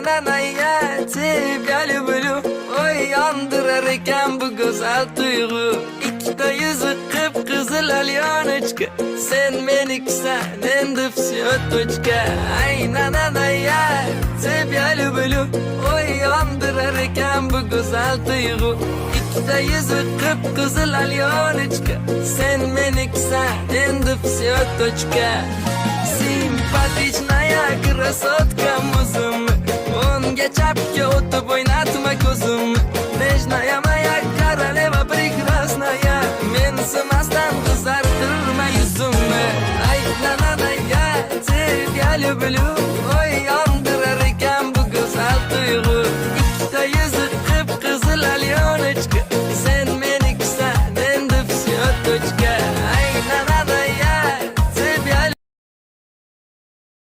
nanaya tebyalı bulu oy yandırar eken bu güzel duygu. İkide yüzü kıpkızıl alyanıçka sen meniksen endipsi ötüçka. Ay nanaya tebyalı bulu oy yandırar eken bu güzel duygu. İkide yüzü kıpkızıl alyanıçka sen meniksen endipsi ötüçka. Simpatичная красотка музым Unga chapga o'tib o'ynatma ko'zim Nежная моя королева прекрасная Mensimasdan qizartirma yuzimni Ay nananaya тебя люблю